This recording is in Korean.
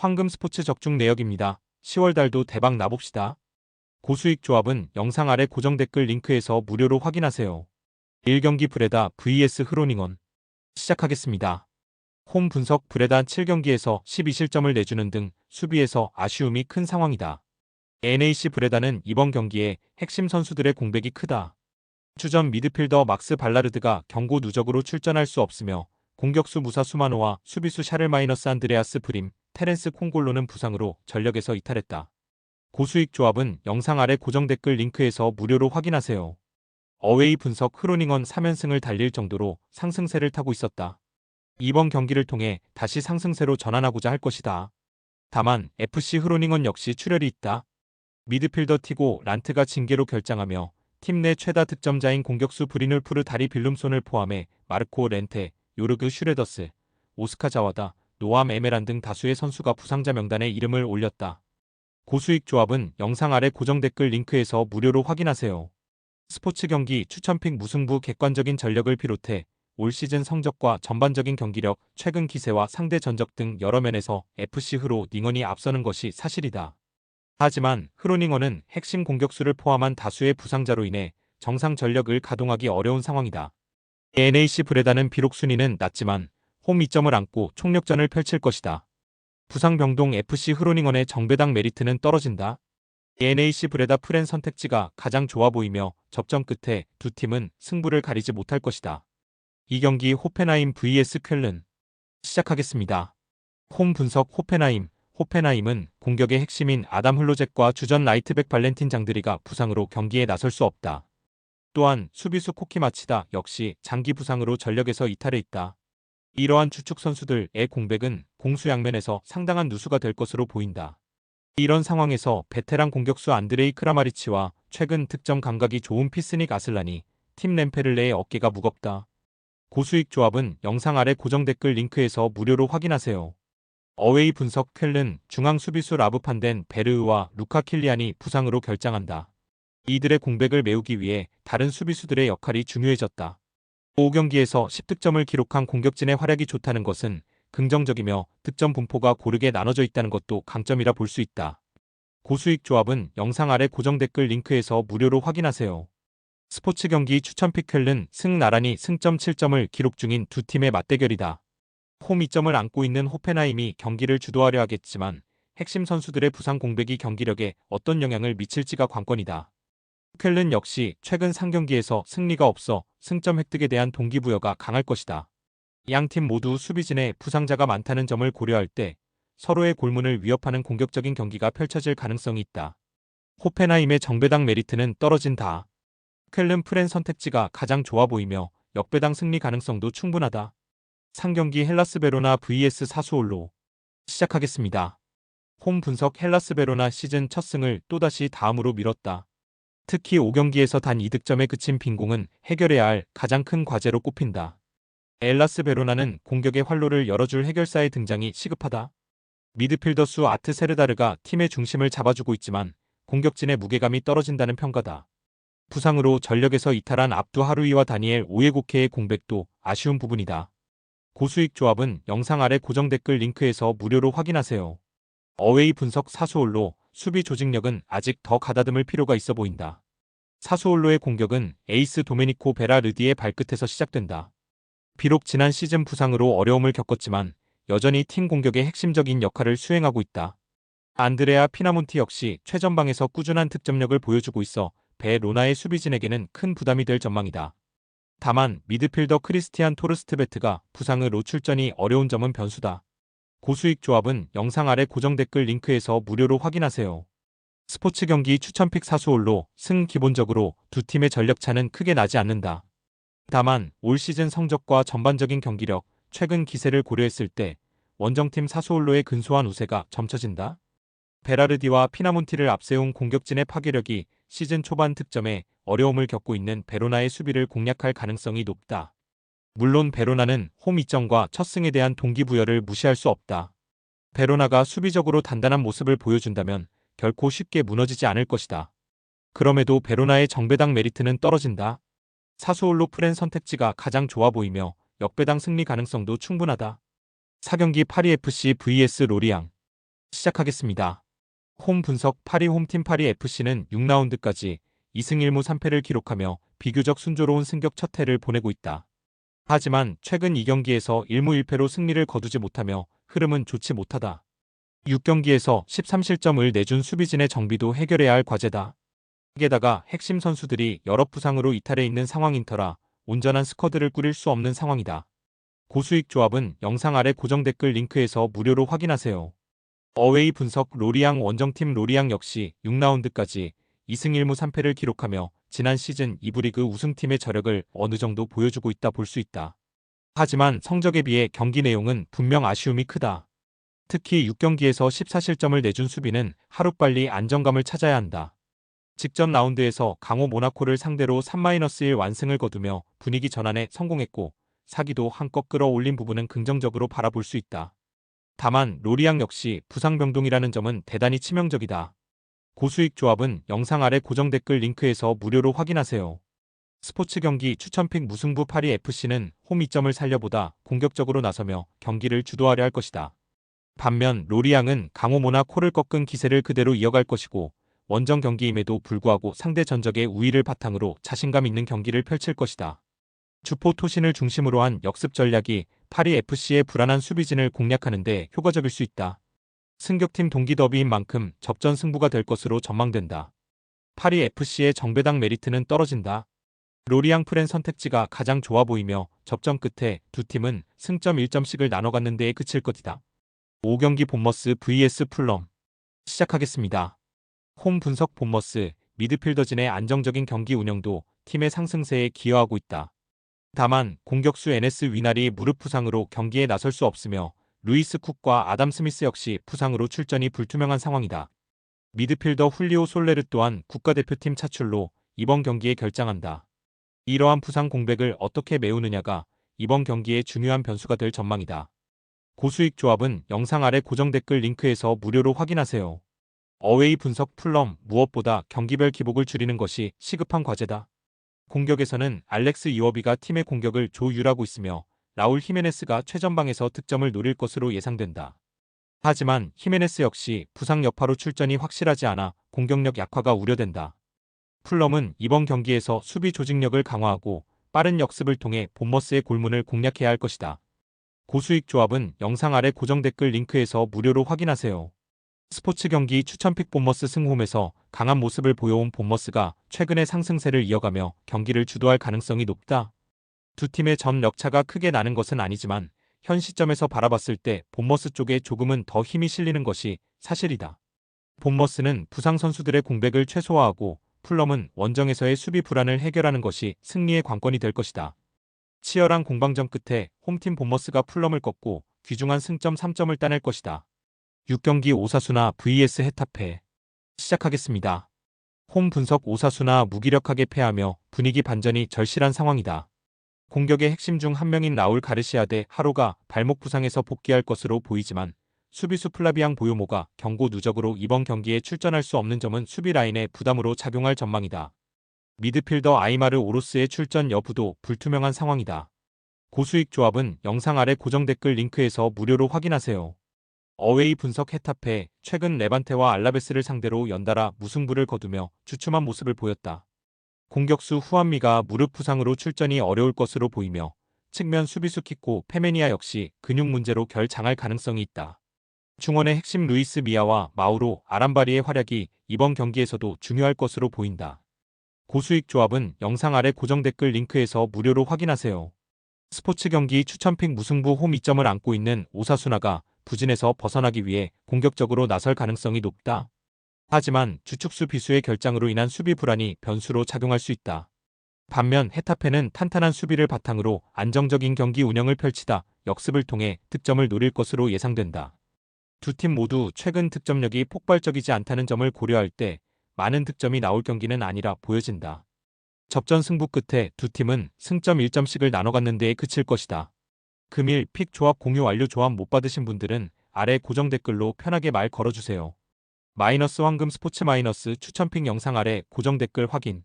황금 스포츠 적중 내역입니다. 10월 달도 대박 나봅시다. 고수익 조합은 영상 아래 고정 댓글 링크에서 무료로 확인하세요. 1경기 브레다 vs 흐로닝원 시작하겠습니다. 홈 분석 브레다 7경기에서 12실점을 내주는 등 수비에서 아쉬움이 큰 상황이다. NAC 브레다는 이번 경기에 핵심 선수들의 공백이 크다. 주전 미드필더 막스 발라르드가 경고 누적으로 출전할 수 없으며 공격수 무사 수마노와 수비수 샤를마이너스 안드레아스 프림, 테렌스 콩골로는 부상으로 전력에서 이탈했다. 고수익 조합은 영상 아래 고정 댓글 링크에서 무료로 확인하세요. 어웨이 분석 흐로닝원 3연승을 달릴 정도로 상승세를 타고 있었다. 이번 경기를 통해 다시 상승세로 전환하고자 할 것이다. 다만 FC 흐로닝원 역시 출혈이 있다. 미드필더 티고 란트가 징계로 결장하며 팀 내 최다 득점자인 공격수 브리눌프르 다리 빌룸손을 포함해 마르코 렌테, 요르그 슈레더스, 오스카 자와다, 노암 에메란 등 다수의 선수가 부상자 명단에 이름을 올렸다. 고수익 조합은 영상 아래 고정 댓글 링크에서 무료로 확인하세요. 스포츠 경기 추천픽 무승부 객관적인 전력을 비롯해 올 시즌 성적과 전반적인 경기력, 최근 기세와 상대 전적 등 여러 면에서 FC 흐로닝원이 앞서는 것이 사실이다. 하지만 흐로닝원은 핵심 공격수를 포함한 다수의 부상자로 인해 정상 전력을 가동하기 어려운 상황이다. NAC 브레다는 비록 순위는 낮지만 홈 2점을 안고 총력전을 펼칠 것이다. 부상 병동 FC 흐로닝원의 정배당 메리트는 떨어진다. NAC 브레다 프렌 선택지가 가장 좋아 보이며 접전 끝에 두 팀은 승부를 가리지 못할 것이다. 이 경기 호펜하임 vs 쾰른 시작하겠습니다. 홈 분석 호펜하임은 공격의 핵심인 아담 흘로젝과 주전 라이트백 발렌틴 장드리가 부상으로 경기에 나설 수 없다. 또한 수비수 코키마치다 역시 장기 부상으로 전력에서 이탈해 있다. 이러한 주축 선수들의 공백은 공수양면에서 상당한 누수가 될 것으로 보인다. 이런 상황에서 베테랑 공격수 안드레이 크라마리치와 최근 득점 감각이 좋은 피스닉 아슬란이 팀 램페를레의 어깨가 무겁다. 고수익 조합은 영상 아래 고정 댓글 링크에서 무료로 확인하세요. 어웨이 분석 쾰른 중앙 수비수 라브판덴 베르흐와 루카 킬리안이 부상으로 결장한다. 이들의 공백을 메우기 위해 다른 수비수들의 역할이 중요해졌다. 5경기에서 10득점을 기록한 공격진의 활약이 좋다는 것은 긍정적이며 득점 분포가 고르게 나눠져 있다는 것도 강점이라 볼 수 있다. 고수익 조합은 영상 아래 고정 댓글 링크에서 무료로 확인하세요. 스포츠 경기 추천픽 쾰른 승 나란히 승점 7점을 기록 중인 두 팀의 맞대결이다. 홈 2점을 안고 있는 호펜하임이 경기를 주도하려 하겠지만 핵심 선수들의 부상 공백이 경기력에 어떤 영향을 미칠지가 관건이다. 쾰른 역시 최근 3경기에서 승리가 없어 승점 획득에 대한 동기부여가 강할 것이다. 양팀 모두 수비진에 부상자가 많다는 점을 고려할 때 서로의 골문을 위협하는 공격적인 경기가 펼쳐질 가능성이 있다. 호펜하임의 정배당 메리트는 떨어진다. 쾰른 프렌 선택지가 가장 좋아 보이며 역배당 승리 가능성도 충분하다. 상경기 헬라스 베로나 vs 사수올로 시작하겠습니다. 홈 분석 헬라스 베로나 시즌 첫 승을 또다시 다음으로 미뤘다. 특히 5경기에서 단 2득점에 그친 빈공은 해결해야 할 가장 큰 과제로 꼽힌다. 헬라스 베로나는 공격의 활로를 열어줄 해결사의 등장이 시급하다. 미드필더 수 아트 세르다르가 팀의 중심을 잡아주고 있지만 공격진의 무게감이 떨어진다는 평가다. 부상으로 전력에서 이탈한 압두 하루이와 다니엘 오예고케의 공백도 아쉬운 부분이다. 고수익 조합은 영상 아래 고정 댓글 링크에서 무료로 확인하세요. 어웨이 분석 사수올로 수비 조직력은 아직 더 가다듬을 필요가 있어 보인다. 사수올로의 공격은 에이스 도메니코 베라르디의 발끝에서 시작된다. 비록 지난 시즌 부상으로 어려움을 겪었지만 여전히 팀 공격의 핵심적인 역할을 수행하고 있다. 안드레아 피나몬티 역시 최전방에서 꾸준한 득점력을 보여주고 있어 베로나의 수비진에게는 큰 부담이 될 전망이다. 다만 미드필더 크리스티안 토르스트베트가 부상으로 출전이 어려운 점은 변수다. 고수익 조합은 영상 아래 고정 댓글 링크에서 무료로 확인하세요. 스포츠 경기 추천픽 사수올로 승 기본적으로 두 팀의 전력차는 크게 나지 않는다. 다만 올 시즌 성적과 전반적인 경기력, 최근 기세를 고려했을 때 원정팀 사수올로의 근소한 우세가 점쳐진다. 베라르디와 피나몬티를 앞세운 공격진의 파괴력이 시즌 초반 득점에 어려움을 겪고 있는 베로나의 수비를 공략할 가능성이 높다. 물론 베로나는 홈 2점과 첫 승에 대한 동기부여를 무시할 수 없다. 베로나가 수비적으로 단단한 모습을 보여준다면 결코 쉽게 무너지지 않을 것이다. 그럼에도 베로나의 정배당 메리트는 떨어진다. 사수올로 프렌 선택지가 가장 좋아 보이며 역배당 승리 가능성도 충분하다. 4경기 파리FC vs 로리앙 시작하겠습니다. 홈 분석 파리 홈팀 파리 FC는 6라운드까지 2승 1무 3패를 기록하며 비교적 순조로운 승격 첫 해를 보내고 있다. 하지만 최근 2경기에서 1무 1패로 승리를 거두지 못하며 흐름은 좋지 못하다. 6경기에서 13실점을 내준 수비진의 정비도 해결해야 할 과제다. 게다가 핵심 선수들이 여러 부상으로 이탈해 있는 상황인 터라 온전한 스쿼드를 꾸릴 수 없는 상황이다. 고수익 조합은 영상 아래 고정 댓글 링크에서 무료로 확인하세요. 어웨이 분석 로리앙 원정팀 로리앙 역시 6라운드까지 2승 1무 3패를 기록하며 지난 시즌 2부 리그 우승팀의 저력을 어느 정도 보여주고 있다 볼 수 있다. 하지만 성적에 비해 경기 내용은 분명 아쉬움이 크다. 특히 6경기에서 14실점을 내준 수비는 하루빨리 안정감을 찾아야 한다. 직전 라운드에서 강호 모나코를 상대로 3-1 완승을 거두며 분위기 전환에 성공했고 사기도 한껏 끌어올린 부분은 긍정적으로 바라볼 수 있다. 다만 로리앙 역시 부상 병동이라는 점은 대단히 치명적이다. 고수익 조합은 영상 아래 고정 댓글 링크에서 무료로 확인하세요. 스포츠 경기 추천픽 무승부 파리 FC는 홈 이점을 살려보다 공격적으로 나서며 경기를 주도하려 할 것이다. 반면 로리앙은 강호 모나코를 꺾은 기세를 그대로 이어갈 것이고 원정 경기임에도 불구하고 상대 전적의 우위를 바탕으로 자신감 있는 경기를 펼칠 것이다. 주포 토신을 중심으로 한 역습 전략이 파리 FC의 불안한 수비진을 공략하는 데 효과적일 수 있다. 승격팀 동기 더비인 만큼 접전 승부가 될 것으로 전망된다. 파리 FC의 정배당 메리트는 떨어진다. 로리앙 프렌 선택지가 가장 좋아 보이며 접전 끝에 두 팀은 승점 1점씩을 나눠 갖는 데에 그칠 것이다. 5경기 본머스 vs 풀럼 시작하겠습니다. 홈 분석 본머스 미드필더진의 안정적인 경기 운영도 팀의 상승세에 기여하고 있다. 다만 공격수 NS 위날이 무릎 부상으로 경기에 나설 수 없으며 루이스 쿡과 아담 스미스 역시 부상으로 출전이 불투명한 상황이다. 미드필더 훌리오 솔레르 또한 국가대표팀 차출로 이번 경기에 결장한다. 이러한 부상 공백을 어떻게 메우느냐가 이번 경기의 중요한 변수가 될 전망이다. 고수익 조합은 영상 아래 고정 댓글 링크에서 무료로 확인하세요. 어웨이 분석 풀럼 무엇보다 경기별 기복을 줄이는 것이 시급한 과제다. 공격에서는 알렉스 이워비가 팀의 공격을 조율하고 있으며 라울 히메네스가 최전방에서 득점을 노릴 것으로 예상된다. 하지만 히메네스 역시 부상 여파로 출전이 확실하지 않아 공격력 약화가 우려된다. 풀럼은 이번 경기에서 수비 조직력을 강화하고 빠른 역습을 통해 본머스의 골문을 공략해야 할 것이다. 고수익 조합은 영상 아래 고정 댓글 링크에서 무료로 확인하세요. 스포츠 경기 추천픽 본머스 승홈에서 강한 모습을 보여온 본머스가 최근의 상승세를 이어가며 경기를 주도할 가능성이 높다. 두 팀의 전 력차가 크게 나는 것은 아니지만 현 시점에서 바라봤을 때 본머스 쪽에 조금은 더 힘이 실리는 것이 사실이다. 본머스는 부상 선수들의 공백을 최소화하고 풀럼은 원정에서의 수비 불안을 해결하는 것이 승리의 관건이 될 것이다. 치열한 공방전 끝에 홈팀 본머스가 풀럼을 꺾고 귀중한 승점 3점을 따낼 것이다. 6경기 오사수나 vs 헤타페 시작하겠습니다. 홈 분석 오사수나 무기력하게 패하며 분위기 반전이 절실한 상황이다. 공격의 핵심 중 한 명인 라울 가르시아 대 하로가 발목 부상에서 복귀할 것으로 보이지만 수비수 플라비앙 보요모가 경고 누적으로 이번 경기에 출전할 수 없는 점은 수비 라인의 부담으로 작용할 전망이다. 미드필더 아이마르 오로스의 출전 여부도 불투명한 상황이다. 고수익 조합은 영상 아래 고정 댓글 링크에서 무료로 확인하세요. 어웨이 분석 헤타페 최근 레반테와 알라베스를 상대로 연달아 무승부를 거두며 주춤한 모습을 보였다. 공격수 후안미가 무릎 부상으로 출전이 어려울 것으로 보이며 측면 수비수 키코 페메니아 역시 근육 문제로 결장할 가능성이 있다. 중원의 핵심 루이스 미아와 마우로 아람바리의 활약이 이번 경기에서도 중요할 것으로 보인다. 고수익 조합은 영상 아래 고정 댓글 링크에서 무료로 확인하세요. 스포츠 경기 추천픽 무승부 홈 이점을 안고 있는 오사수나가 부진에서 벗어나기 위해 공격적으로 나설 가능성이 높다. 하지만 주축수 비수의 결장으로 인한 수비 불안이 변수로 작용할 수 있다. 반면 헤타페는 탄탄한 수비를 바탕으로 안정적인 경기 운영을 펼치다 역습을 통해 득점을 노릴 것으로 예상된다. 두 팀 모두 최근 득점력이 폭발적이지 않다는 점을 고려할 때 많은 득점이 나올 경기는 아니라 보여진다. 접전 승부 끝에 두 팀은 승점 1점씩을 나눠 갖는 데에 그칠 것이다. 금일 픽 조합 공유 완료. 조합 못 받으신 분들은 아래 고정 댓글로 편하게 말 걸어주세요. 마이너스 황금 스포츠 마이너스 추천픽 영상 아래 고정 댓글 확인.